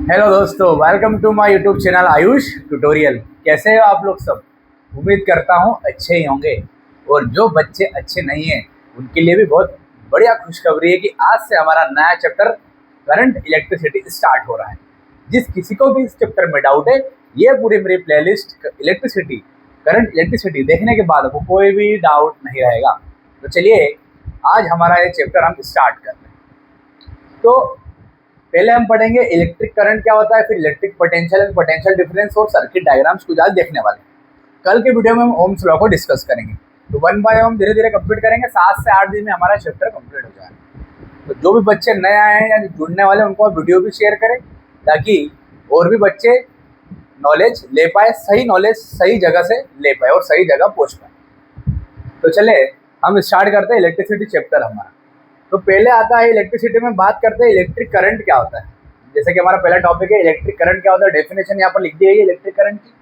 Hello दोस्तों, welcome to my YouTube channel Ayush tutorial. कैसे हो आप लोग सब? उम्मीद करता हूँ अच्छे ही होंगे। और जो बच्चे अच्छे नहीं हैं उनके लिए भी बहुत बढ़िया खुशखबरी है कि आज से हमारा नया चैप्टर करंट इलेक्ट्रिसिटी स्टार्ट हो रहा है। जिस किसी को भी इस चैप्टर में डाउट है, ये पूरी मेरी प्लेलिस्ट करंट इलेक्ट्रिसिटी देखने के बाद आपको कोई भी डाउट नहीं रहेगा। तो चलिए आज हमारा ये चैप्टर हम स्टार्ट कर रहे हैं। तो पहले हम पढ़ेंगे इलेक्ट्रिक करंट क्या होता है, फिर electric potential and potential difference और सर्किट डायग्राम्स कुछ आज देखने वाले हैं। कल के वीडियो में हम ओम्स लॉ को डिस्कस करेंगे। तो वन बाय वन धीरे धीरे कंप्लीट करेंगे। 7 से 8 दिन में हमारा चैप्टर कंप्लीट हो जाएगा। तो जो भी बच्चे नए आए हैं या जुड़ने वाले उनको वीडियो भी शेयर करें ताकि और भी बच्चे नॉलेज ले पाए, सही नॉलेज सही जगह से ले पाए और सही जगह पहुँच पाए। तो चले हम स्टार्ट करते हैं इलेक्ट्रिसिटी चैप्टर हमारा। तो पहले आता है इलेक्ट्रिसिटी में बात करते हैं इलेक्ट्रिक करंट क्या होता है। जैसे कि हमारा पहला टॉपिक है इलेक्ट्रिक करंट क्या होता है। डेफिनेशन यहाँ पर लिख दी गई है इलेक्ट्रिक करंट की,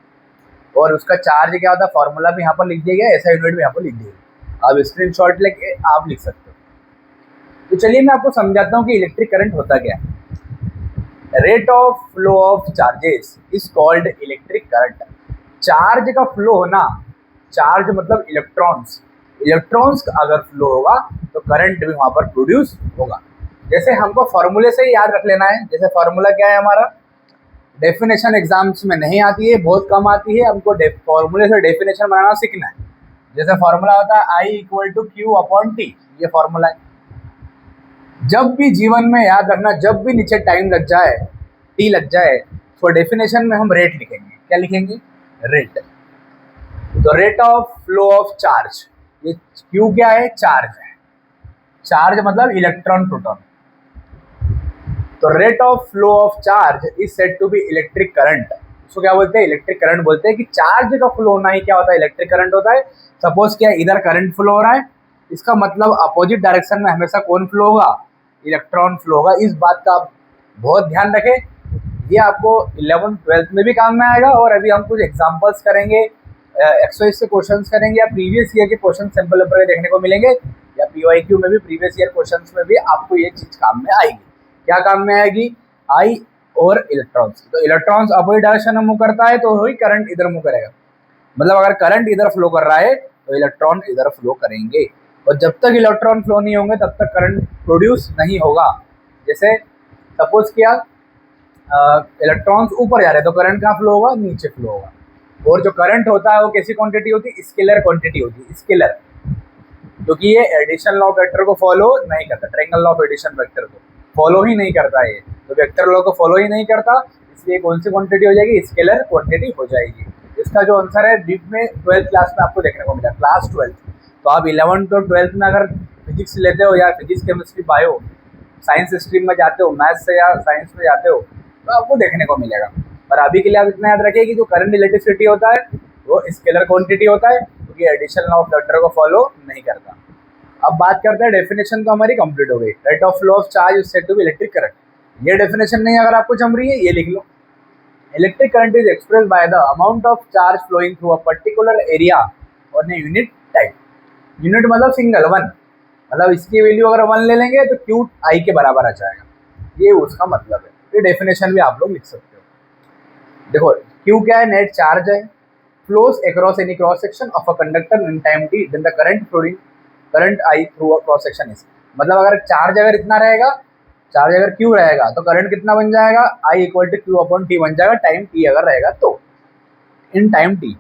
और उसका चार्ज क्या होता है फॉर्मूला भी यहाँ पर लिख दिया गया है, ऐसा यूनिट भी यहाँ पर लिख दिया गया। अब स्क्रीनशॉट लेके आप लिख सकते हो। तो चलिए मैं आपको समझाता हूँ कि इलेक्ट्रिक करंट होता क्या है। Rate of flow of charges is called electric current. Charge का फ्लो होना, चार्ज मतलब इलेक्ट्रॉन्स, इलेक्ट्रॉन्स का अगर फ्लो होगा तो करंट भी वहाँ पर प्रोड्यूस होगा। जैसे हमको फॉर्मूले से ही याद रख लेना है। जैसे फॉर्मूला क्या है हमारा, डेफिनेशन एग्जाम्स में नहीं आती है, बहुत कम आती है। हमको फॉर्मूले से डेफिनेशन बनाना सीखना है। जैसे फॉर्मूला होता है I equal to Q upon T, ये फॉर्मूला है। जब भी जीवन में याद रखना, जब भी नीचे टाइम लग जाए, टी लग जाए, तो डेफिनेशन में हम रेट लिखेंगे। क्या लिखेंगे? रेट। तो rate of flow of charge, ये क्यू क्या है? चार्ज है। चार्ज मतलब इलेक्ट्रॉन प्रोटॉन। तो rate of flow of charge is said to be electric current. इसको क्या बोलते हैं? इलेक्ट्रिक करंट बोलते हैं कि चार्ज का फ्लो होना ही क्या होता है? इलेक्ट्रिक करंट होता है। सपोज क्या इधर करंट फ्लो हो रहा है, इसका मतलब अपोजिट डायरेक्शन में हमेशा कौन फ्लो होगा? इलेक्ट्रॉन फ्लो होगा। इस बात का आप बहुत ध्यान रखें। ये आपको 11th-12th में भी काम में आएगा। और अभी हम कुछ एग्जाम्पल्स करेंगे, एक्सरसाइज से क्वेश्चंस करेंगे, या प्रीवियस ईयर के क्वेश्चन सैंपल पेपर देखने को मिलेंगे, या पीवाईक्यू में भी प्रीवियस ईयर क्वेश्चंस में भी आपको ये चीज काम में आएगी। क्या काम में आएगी? आई और इलेक्ट्रॉन्स। तो इलेक्ट्रॉन्स अपोजिट डायरेक्शन में मूव करता है तो वही करंट इधर मूव करेगा। मतलब अगर करंट इधर फ्लो कर रहा है तो इलेक्ट्रॉन इधर फ्लो करेंगे। और जब तक इलेक्ट्रॉन फ्लो नहीं होंगे तब तक करंट प्रोड्यूस नहीं होगा। जैसे सपोज किया इलेक्ट्रॉन्स ऊपर जा रहे हैं तो करंट कहाँ फ्लो होगा? नीचे फ्लो होगा। और जो करंट होता है वो कैसी क्वांटिटी होती है? स्केलर क्वांटिटी होती है। स्केलर, क्योंकि ये एडिशन लॉ ऑफ वेक्टर को फॉलो नहीं करता, triangle law of addition vector को फॉलो ही नहीं करता है। तो वेक्टर लॉ को फॉलो ही नहीं करता, इसलिए कौन सी क्वांटिटी हो जाएगी? स्केलर क्वांटिटी हो जाएगी। इसका जो आंसर है डीप में 12th क्लास में आपको देखने को मिला, क्लास 12th। तो आप 11th और 12th में अगर फिजिक्स लेते हो या physics chemistry bio science stream में जाते हो, मैथ्स से या साइंस में जाते हो, तो आपको देखने को मिलेगा। पर अभी के लिए आप इतना याद रखिए कि जो करंट इलेक्ट्रिसिटी होता है वो स्केलर क्वांटिटी होता है, क्योंकि एडिशन लॉ ऑफ वेक्टर को फॉलो नहीं करता। अब बात करते हैं, डेफिनेशन तो हमारी कंप्लीट हो गई। Rate of flow of charge is said to be electric current. ये डेफिनेशन नहीं अगर आपको जम रही है, ये लिख लो। Electric current is expressed by the amount of charge flowing through a particular area और यूनिट टाइम। यूनिट मतलब सिंगल, वन। मतलब इसकी वैल्यू अगर 1 ले लेंगे तो क्यू आई के बराबर आ जाएगा, ये उसका मतलब है। ये डेफिनेशन भी आप लोग लिख सकते हो। देखो क्यू क्या है? नेट चार्ज है। Flows across any cross section of a conductor in time T, then the current I through a cross section is. मतलब अगर चार्ज अगर इतना रहेगा, चार्ज अगर क्यू रहेगा तो करंट कितना बन जाएगा? I equal to Q upon T बन जाएगा, टाइम टी अगर रहेगा तो, इन टाइम टी।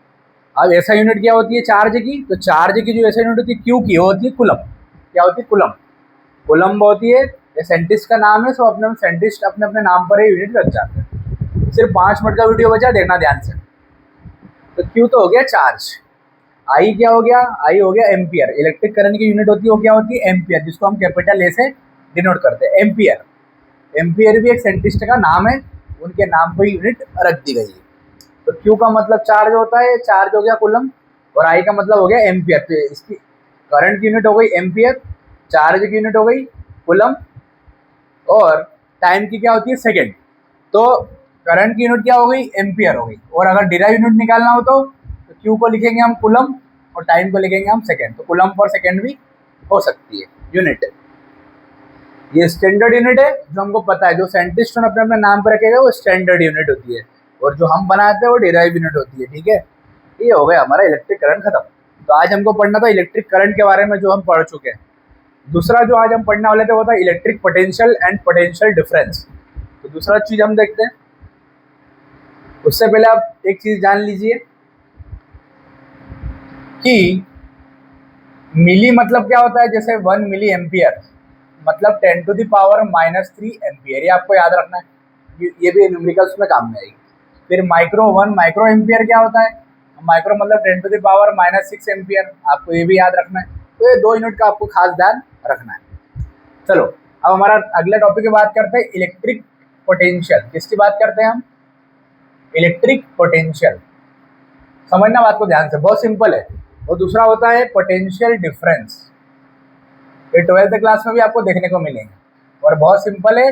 अब ऐसा यूनिट क्या होती है चार्ज की? तो चार्ज की जो ऐसा यूनिट होती है क्यू की, होती है कुलम। क्या होती है? कुलम। कुलम होती है। ये साइंटिस्ट का नाम है, सो अपने साइंटिस्ट अपने अपने नाम पर ही यूनिट रख जाते हैं। सिर्फ 5 मिनट का वीडियो बचा, देखना ध्यान से। तो क्यू तो हो गया चार्ज। आई क्या हो गया? आई हो गया एम्पियर। इलेक्ट्रिक करंट की यूनिट होती है वो क्या होती है? एम्पियर, जिसको हम कैपिटल ए से डिनोट करते हैं, एम्पियर। एम्पियर भी एक साइंटिस्ट का नाम है, उनके नाम पर यूनिट रख दी गई है। तो क्यू का मतलब चार्ज होता है, चार्ज हो गया कुलम, और आई का मतलब हो गया एम्पियर। तो इसकी करंट की यूनिट हो गई एम्पियर, चार्ज की यूनिट हो गई कुलम, और टाइम की क्या होती है? सेकेंड। तो करंट की यूनिट क्या हो गई? एम्पियर हो गई। और अगर डिराइव यूनिट निकालना हो तो क्यू को लिखेंगे हम कुलम और टाइम को लिखेंगे हम सेकेंड। तो कुलम पर सेकेंड भी हो सकती है यूनिट। ये स्टैंडर्ड यूनिट है, जो हमको पता है, जो साइंटिस्ट अपने अपने नाम पर रखेगा वो स्टैंडर्ड यूनिट होती है, और जो हम बनाते हैं वो डिराइव यूनिट होती है। ठीक है, ये हो गया हमारा इलेक्ट्रिक करंट खत्म। तो आज हमको पढ़ना था इलेक्ट्रिक करंट के बारे में, जो हम पढ़ चुके हैं। दूसरा जो आज हम पढ़ने वाले थे वो था electric potential and potential difference. तो दूसरा चीज हम देखते हैं। उससे पहले आप एक चीज जान लीजिए कि मिली मतलब क्या होता है। जैसे 1 मिली एम्पियर मतलब 10⁻³ एम्पियर, ये आपको याद रखना है, ये भी न्यूमेरिकल्स में काम में आएगी। फिर 1 माइक्रो एम्पियर क्या होता है, माइक्रो मतलब 10⁻⁻6 एम्पियर, आपको ये भी याद रखना है। तो ये 2 यूनिट का आपको खास ध्यान रखना है। चलो अब हमारा अगले टॉपिक की बात करते हैं, इलेक्ट्रिक पोटेंशियल। किसकी बात करते हैं हम? Electric potential. समझना बात को ध्यान से, बहुत सिंपल है। और दूसरा होता है पोटेंशियल डिफरेंस। ये 12th क्लास में भी आपको देखने को मिलेंगे, और बहुत सिंपल है,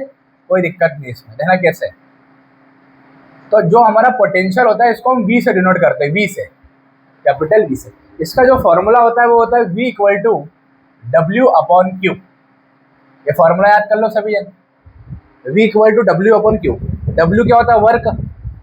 कोई दिक्कत नहीं इसमें। देखना कैसे। तो जो हमारा पोटेंशियल होता है इसको हम V से डिनोट करते हैं, V से, कैपिटल V से। इसका जो फॉर्मूला होता है वो होता है V = W/Q। ये फॉर्मूला याद कर लो सभी जन, V = W/Q। W क्या होता है? वर्क।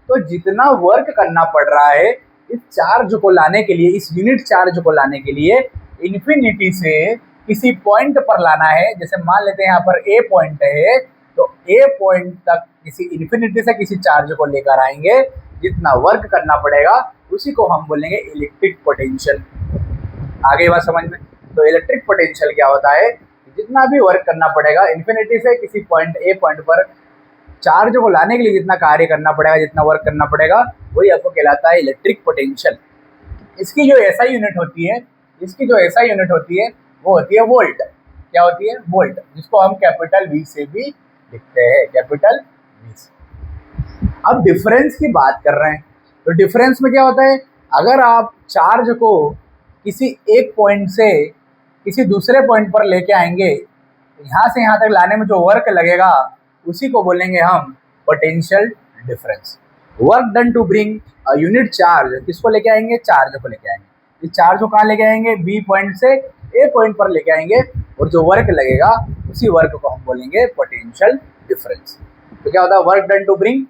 तो जितना वर्क करना पड़ रहा है इस चार्ज को लाने के लिए, इस यूनिट चार्ज को लाने के लिए, इन्फिनिटी से किसी पॉइंट पर लाना है। जैसे मान लेते हैं यहाँ पर A पॉइंट है, तो A पॉइंट तक किसी इन्फिनिटी से किसी चार्ज को लेकर आएंगे, जितना वर्क करना पड़ेगा उसी को हम बोलेंगे इलेक्ट्रिक पोटेंशियल। आगे बात समझ में। तो इलेक्ट्रिक पोटेंशियल क्या होता है? जितना भी वर्क करना पड़ेगा इन्फिनिटी से किसी पॉइंट A पॉइंट पर चार्ज को लाने के लिए, जितना कार्य करना पड़ेगा, जितना वर्क करना पड़ेगा, वही आपको कहलाता है इलेक्ट्रिक पोटेंशियल। इसकी जो एसआई यूनिट होती है, वो होती है वोल्ट। क्या होती है? वोल्ट, जिसको हम कैपिटल V से भी लिखते हैं, कैपिटल V से। अब डिफरेंस की बात कर रहे हैं, तो डिफरेंस में क्या होता है? अगर आप चार्ज को किसी एक पॉइंट से किसी दूसरे पॉइंट पर लेके आएंगे, यहाँ से यहाँ तक लाने में जो वर्क लगेगा उसी को बोलेंगे हम potential difference. Work done to bring a unit charge, किसको लेके आएंगे? चार्ज को लेके आएंगे। इस चार्ज को कहाँ लेके आएंगे? बी पॉइंट से ए पॉइंट पर लेके आएंगे, और जो वर्क लगेगा उसी वर्क को हम बोलेंगे पोटेंशियल डिफरेंस। तो क्या होता है? वर्क डन टू ब्रिंग,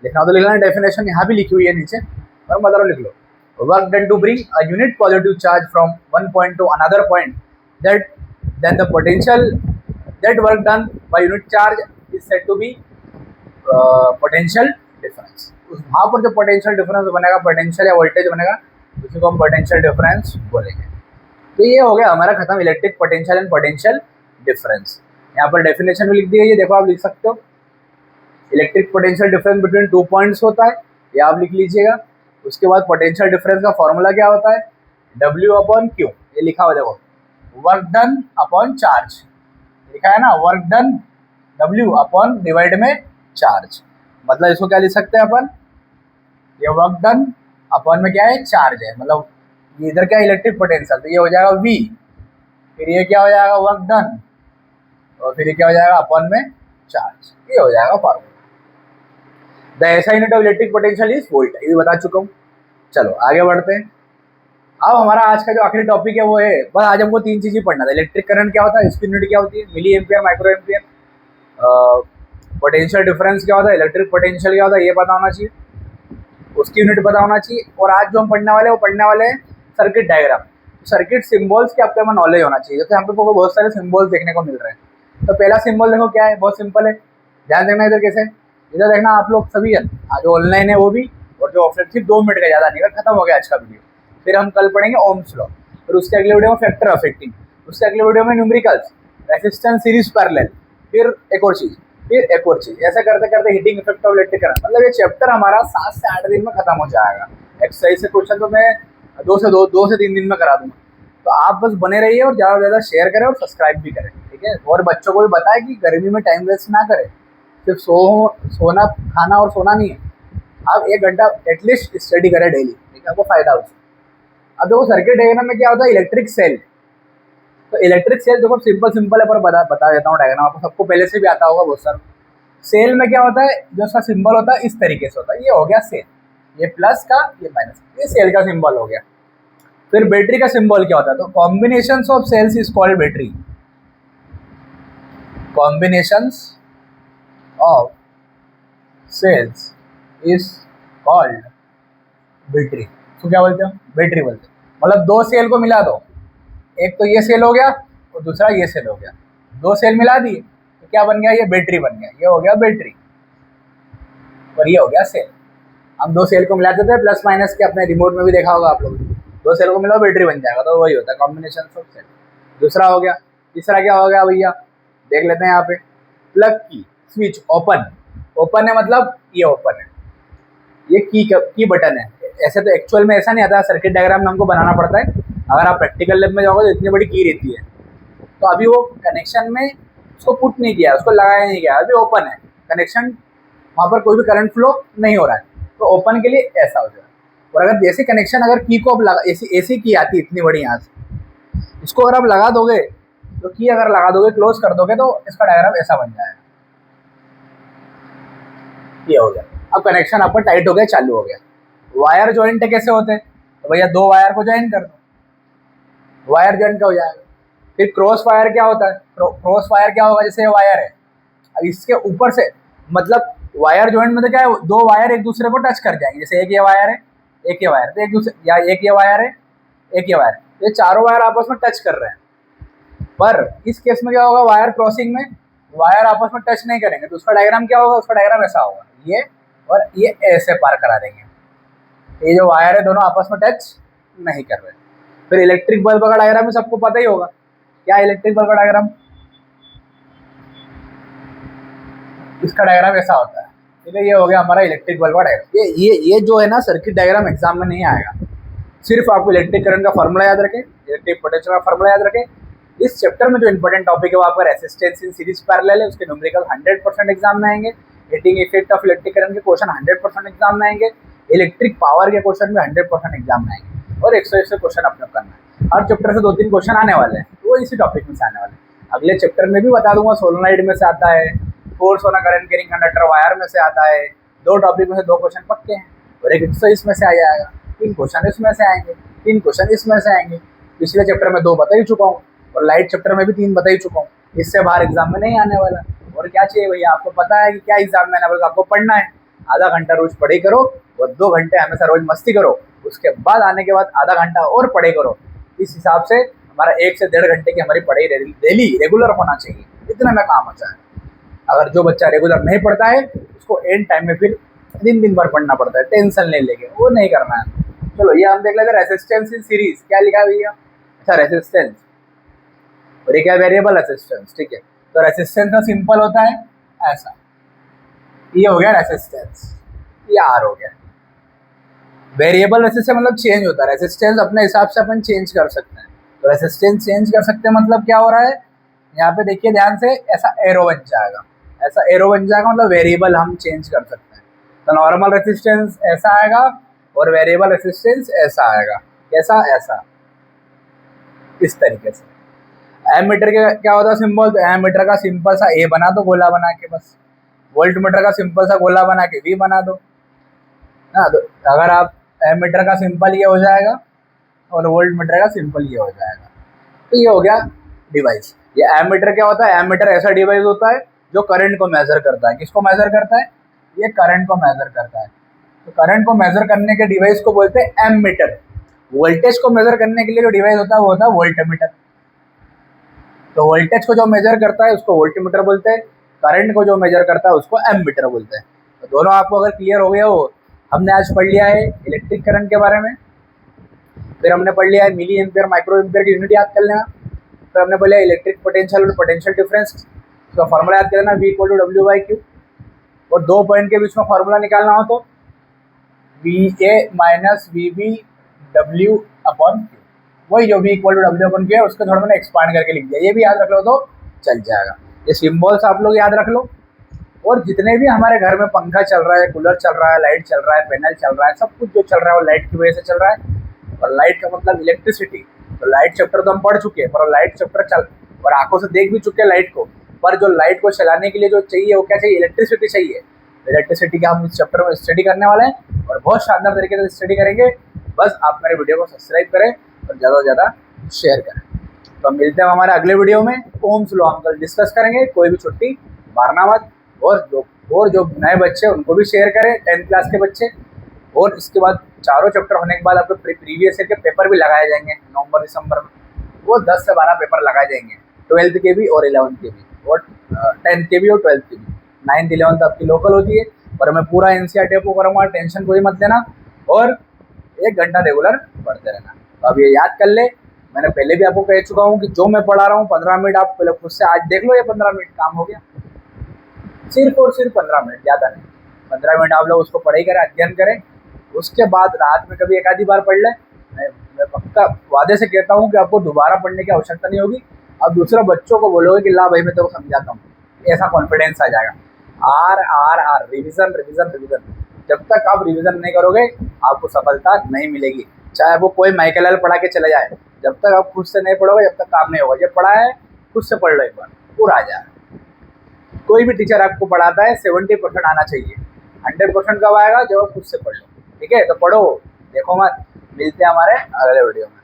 लिखना तो लिखना, डेफिनेशन यहाँ भी लिखी हुई है नीचे, और मतलब लिख लो। Work done to bring a unit positive charge from one point to another point, that then the potential that work done by unit charge is said to be potential difference। वहाँ पर जो पोटेंशियल डिफरेंस बनेगा, potential या voltage बनेगा, उसी को हम potential difference बोलेंगे। तो ये हो गया हमारा खत्म, electric potential and potential difference. यहाँ पर डेफिनेशन भी लिख दी गई है, देखो आप लिख सकते हो। Electric potential difference between 2 points होता है, ये आप लिख लीजिएगा। उसके बाद पोटेंशियल डिफरेंस का फॉर्मूला क्या होता है? W/Q, ये लिखा हुआ देखो, वर्क डन अपॉन चार्ज लिखा है ना, वर्क डन W/ डिवाइड में चार्ज। मतलब इसको क्या लिख सकते हैं अपन? ये वर्क डन अपॉन में क्या है? चार्ज है। मतलब ये इधर क्या है? इलेक्ट्रिक पोटेंशियल, तो ये हो जाएगा V, फिर ये क्या हो जाएगा? वर्क डन, और फिर ये क्या हो जाएगा? अपॉन में चार्ज। ये हो जाएगा formula. The SI unit of electric potential is volt, ये भी बता चुका हूँ। चलो आगे बढ़ते हैं। अब हमारा आज का जो आखिरी टॉपिक है वो है, बस आज हमको 3 चीज़ें पढ़ना था। इलेक्ट्रिक करंट क्या होता है, इसकी यूनिट क्या होती है, milliampere, microampere. Potential difference क्या होता है, इलेक्ट्रिक पोटेंशियल क्या होता है, ये पता होना चाहिए, उसकी यूनिट पता होना चाहिए। और आज जो हम पढ़ने वाले हैं सर्किट डायग्राम, सर्किट सिम्बॉल्स के आपके नॉलेज होना चाहिए। जैसे यहाँ पे बहुत सारे सिम्बॉल्स देखने को मिल रहे हैं। तो पहला सिम्बॉल देखो क्या है, बहुत सिंपल है, ध्यान देना इधर कैसे। इधर देखना आप लोग सभी, आज ऑनलाइन है वो भी, और जो ऑफलाइन, सिर्फ 2 मिनट का, ज़्यादा नहीं, खत्म हो गया आज का वीडियो। फिर हम कल पढ़ेंगे ओम्स लॉ, फिर उसके अगले वीडियो में फैक्टर अफेक्टिंग, उसके अगले वीडियो में न्यूमेरिकल्स, रेजिस्टेंस, सीरीज, पैरेलल, फिर एक और चीज़, फिर एक और चीज़, ऐसा करते करते heating effect of electric current. मतलब ये चैप्टर हमारा 7 से 8 दिन में खत्म हो जाएगा। एक्सरसाइज से क्वेश्चन तो मैं 2 से 3 दिन में करा दूंगा। तो आप बस बने रहिए और ज़्यादा से ज़्यादा शेयर करें और सब्सक्राइब भी करें, ठीक है। और बच्चों को भी बताएं कि गर्मी में टाइम वेस्ट ना करें, सिर्फ सोना, खाना और सोना नहीं है, आप 1 घंटा एटलीस्ट स्टडी करें डेली, ठीक है, आपको फायदा उससे। अब देखो सर्किट डायग्राम में क्या होता है, इलेक्ट्रिक सेल। तो इलेक्ट्रिक सेल देखो सिंपल है, पर बता देता हूँ डायग्राम, आपको सबको पहले से भी आता होगा बहुत सारा। सेल में क्या होता है, जो उसका सिंबल होता है इस तरीके से होता है, ये हो गया सेल, ये प्लस का, ये माइनस, ये सेल का सिंबल हो गया। फिर बैटरी का सिंबल क्या होता है, तो combination of cells is called battery. Combinations of cells is called battery. तो क्या बोलते हो? बैटरी बोलते हैं। मतलब दो सेल को मिला दो, एक तो ये सेल हो गया और दूसरा ये सेल हो गया, दो सेल मिला दिए तो क्या बन गया? ये बैटरी बन गया। ये हो गया बैटरी और ये हो गया सेल। हम दो सेल को मिलाते थे प्लस माइनस के, अपने रिमोट में भी देखा होगा आप लोग। दो सेल को मिलाओ बैटरी बन जाएगा, तो वही होता है कॉम्बिनेशन ऑफ सेल। दूसरा हो गया। तीसरा क्या हो गया भैया? देख लेते हैं यहाँ पे। प्लग की स्विच ओपन। ओपन है मतलब ये ओपन है, ये की बटन है। ऐसे तो एक्चुअल में ऐसा नहीं आता, सर्किट डायग्राम में हमको बनाना पड़ता है। अगर आप प्रैक्टिकल लैब में जाओगे तो इतनी बड़ी की रहती है। तो अभी वो कनेक्शन में उसको पुट नहीं किया, उसको लगाया नहीं गया, अभी ओपन है कनेक्शन, वहाँ पर कोई भी करंट फ्लो नहीं हो रहा है, तो ओपन के लिए ऐसा हो जाएगा। और अगर जैसे कनेक्शन, अगर की को आप लगा, ऐसी की आती है इतनी बड़ी यहाँ से, इसको अगर आप लगा दोगे तो की अगर लगा दोगे, क्लोज कर दोगे, तो इसका डायग्राम ऐसा बन जाएगा। ये हो गया। अब कनेक्शन आपका टाइट हो गया, चालू हो गया। वायर जॉइंट कैसे होते हैं? तो भैया दो वायर को ज्वाइन कर दो, वायर जॉइंट का हो जाएगा। फिर क्रॉस वायर क्या होता है? क्रॉस वायर क्या होगा? जैसे ये वायर है, अब इसके ऊपर से, मतलब वायर जॉइंट में तो क्या है, दो वायर एक दूसरे को टच कर जाएंगे। जैसे एक ये वायर है, एक ये वायर, तो एक दूसरे, या एक ये वायर है, एक ये वायर, ये चारों वायर आपस में टच कर रहे हैं। पर इस केस में क्या होगा? वायर क्रॉसिंग में वायर आपस में टच नहीं करेंगे, तो उसका डायग्राम क्या होगा? उसका डायग्राम ऐसा होगा, ये और ये ऐसे पार करा देंगे। ये जो वायर है दोनों आपस में टच नहीं कर रहे। फिर इलेक्ट्रिक बल्ब का डायग्राम में सबको पता ही होगा। क्या इलेक्ट्रिक बल्ब का डायग्राम? इसका डायग्राम ऐसा होता है, ठीक है। ये हो गया हमारा इलेक्ट्रिक बल्ब का डायग्राम। ये जो है ना, सर्किट डायग्राम एग्जाम में नहीं आएगा। सिर्फ आपको इलेक्ट्रिक करंट का फॉर्मूला याद रखें, इलेक्ट्रिक पोटेंशियल का फॉर्मूला याद रखें। इस चैप्टर में जो इंपॉर्टेंट टॉपिक है वो आपका रेसिस्टेंस इन सीरीज पैरेलल है, उसके न्यूमेरिकल 100% एग्जाम में आएंगे। Heating effect of electric current के क्वेश्चन 100% एग्जाम में आएंगे। इलेक्ट्रिक पावर के क्वेश्चन भी 100% एग्जाम में आएंगे, और 100 से क्वेश्चन अपने करना है। हर चैप्टर से 2-3 क्वेश्चन आने वाले हैं, वो इसी टॉपिक में से आने वाले हैं। अगले चैप्टर में भी बता दूंगा, सोलोनाइड में से आता है, force on a current carrying conductor wire में से आता है। 2 टॉपिक में से 2 क्वेश्चन पक्के हैं, और एक हिस्सा इसमें से आ जाएगा। 3 क्वेश्चन इसमें से आएंगे, 3 क्वेश्चन इसमें से आएंगे। पिछले चैप्टर में 2 बता ही चुका हूँ, और लाइट चैप्टर में भी 3 बता ही चुका हूँ। इससे बाहर एग्जाम में नहीं आने वाला। और क्या चाहिए भैया? आपको पता है कि क्या एग्जाम में आने वाला, आपको पढ़ना है। आधा घंटा रोज पढ़ाई करो और 2 घंटे हमेशा रोज मस्ती करो। उसके बाद आने के बाद आधा घंटा और पढ़ाई करो। इस हिसाब से हमारा 1 से 1.5 घंटे की हमारी पढ़ाई डेली रेगुलर होना चाहिए, इतने में काम हो जाए। अगर जो बच्चा रेगुलर नहीं पढ़ता है, उसको एंड टाइम में फिर दिन भर पढ़ना पड़ता है, टेंशन नहीं लेके, वो नहीं करना है। चलो ये हम देख लेते हैं, रेसिस्टेंस इन सीरीज क्या लिखा है भैया? अच्छा, रेसिस्टेंस, और ये क्या? वेरिएबल रेसिस्टेंस, ठीक है। तो रेसिस्टेंस का सिंपल होता है ऐसा, ये हो गया रेसिस्टेंस, ये आर हो गया। वेरिएबल रेसिस्टेंस मतलब चेंज होता है, रेसिस्टेंस अपने हिसाब से अपन चेंज कर सकते हैं। तो रेसिस्टेंस चेंज कर सकते हैं मतलब क्या हो रहा है? यहाँ पे देखिए ध्यान से, ऐसा एरो बन जाएगा, ऐसा एरो बन जाएगा, मतलब वेरिएबल हम चेंज कर सकते हैं। तो नॉर्मल रेसिस्टेंस ऐसा आएगा और वेरिएबल रेसिस्टेंस ऐसा आएगा। कैसा? ऐसा, इस तरीके से। एमीटर के क्या होता है सिंबल? तो एमीटर का सिंपल सा ए बना दो, गोला बना के बस। वोल्ट मीटर का सिंपल सा गोला बना के वी बना दो ना। तो अगर आप एमीटर का सिंपल ये हो जाएगा और वोल्ट मीटर का सिंपल ये हो जाएगा, तो ये हो गया डिवाइस। ये एमीटर क्या होता है? एमीटर ऐसा डिवाइस होता है जो करंट को मेजर करता है। किसको मेजर करता है? ये करंट को मेजर करता है। तो करंट को मेजर करने के डिवाइस को बोलते हैं एमीटर। वोल्टेज को मेजर करने के लिए जो डिवाइस होता है वो होता है वोल्टमीटर। तो वोल्टेज को जो मेजर करता है उसको वोल्टमीटर बोलते हैं, करंट को जो मेजर करता है उसको एमीटर बोलते हैं। तो दोनों आपको अगर क्लियर हो गया हो, हमने आज पढ़ लिया है इलेक्ट्रिक करंट के बारे में, फिर हमने पढ़ लिया है मिली एम्पियर माइक्रो एम्पियर की यूनिट याद कर लेना, फिर हमने पढ़ लिया इलेक्ट्रिक पोटेंशियल और पोटेंशियल डिफरेंस, उसका फॉर्मूला याद कर लेना, V = W/Q। और 2 पॉइंट के बीच में फॉर्मूला निकालना हो तो VA - VB W/Q, वही जो V = W/Q है, उसको थोड़ा मैंने एक्सपांड करके लिख दिया। ये भी याद रख लो तो चल जाएगा। ये सिंबल्स आप लोग याद रख लो। और जितने भी हमारे घर में पंखा चल रहा है, कूलर चल रहा है, लाइट चल रहा है, पैनल चल रहा है, सब कुछ जो चल रहा है वो लाइट की वजह से चल रहा है। और लाइट का मतलब इलेक्ट्रिसिटी। तो लाइट चैप्टर तो हम पढ़ चुके हैं, पर लाइट चैप्टर चल और आंखों से देख भी चुके हैं लाइट को, पर जो लाइट को चलाने के लिए जो चाहिए वो क्या चाहिए? इलेक्ट्रिसिटी चाहिए। इलेक्ट्रिसिटी का हम इस चैप्टर में स्टडी करने वाले हैं और बहुत शानदार तरीके से स्टडी करेंगे। बस आप मेरे वीडियो को सब्सक्राइब करें और ज़्यादा से ज़्यादा शेयर करें। तो हम मिलते हैं हमारे अगले वीडियो में। ओम्स लॉ हम कल डिस्कस करेंगे। कोई भी छुट्टी मारना मत, और जो नए बच्चे उनको भी शेयर करें, 10th क्लास के बच्चे। और इसके बाद चारों चैप्टर होने के बाद आपके प्रीवियस ईयर के पेपर भी लगाए जाएंगे नवंबर दिसंबर में। वो 10 से 12 पेपर लगाए जाएंगे, 12th के भी और 11th के भी, और 10th के भी और 12th के भी। 9th 11th आपकी लोकल होती है, और मैं पूरा NCERT आपको करूँगा, टेंशन कोई मत लेना। और 1 घंटा रेगुलर पढ़ते रहना। तो अब ये याद कर ले, मैंने पहले भी आपको कह चुका हूँ कि जो मैं पढ़ा रहा हूँ 15 मिनट आप पहले खुद से आज देख लो, ये 15 मिनट काम हो गया। सिर्फ और सिर्फ 15 मिनट, ज़्यादा नहीं। 15 मिनट आप लोग उसको पढ़ाई करें, अध्ययन करें। उसके बाद रात में कभी एक आधी बार पढ़ लें। मैं पक्का वादे से कहता हूँ कि आपको दोबारा पढ़ने की आवश्यकता नहीं होगी। आप दूसरे बच्चों को बोलोगे कि ला भाई मैं तेरे को समझाता हूँ, ऐसा कॉन्फिडेंस आ जाएगा। आर रिविजन रिविजन रिविजन। जब तक आप रिविजन नहीं करोगे आपको सफलता नहीं मिलेगी, चाहे वो कोई माइकल एल पढ़ा के चले जाए। जब तक आप खुद से नहीं पढ़ोगे जब तक काम नहीं होगा। जब पढ़ा है खुद से पढ़ लो, एक बार पूरा आ जाए। कोई भी टीचर आपको पढ़ाता है 70% आना चाहिए। 100% कब आएगा? जब आप खुद से पढ़ लो। ठीक है, तो पढ़ो, देखो मत। मिलते हैं हमारे अगले वीडियो में।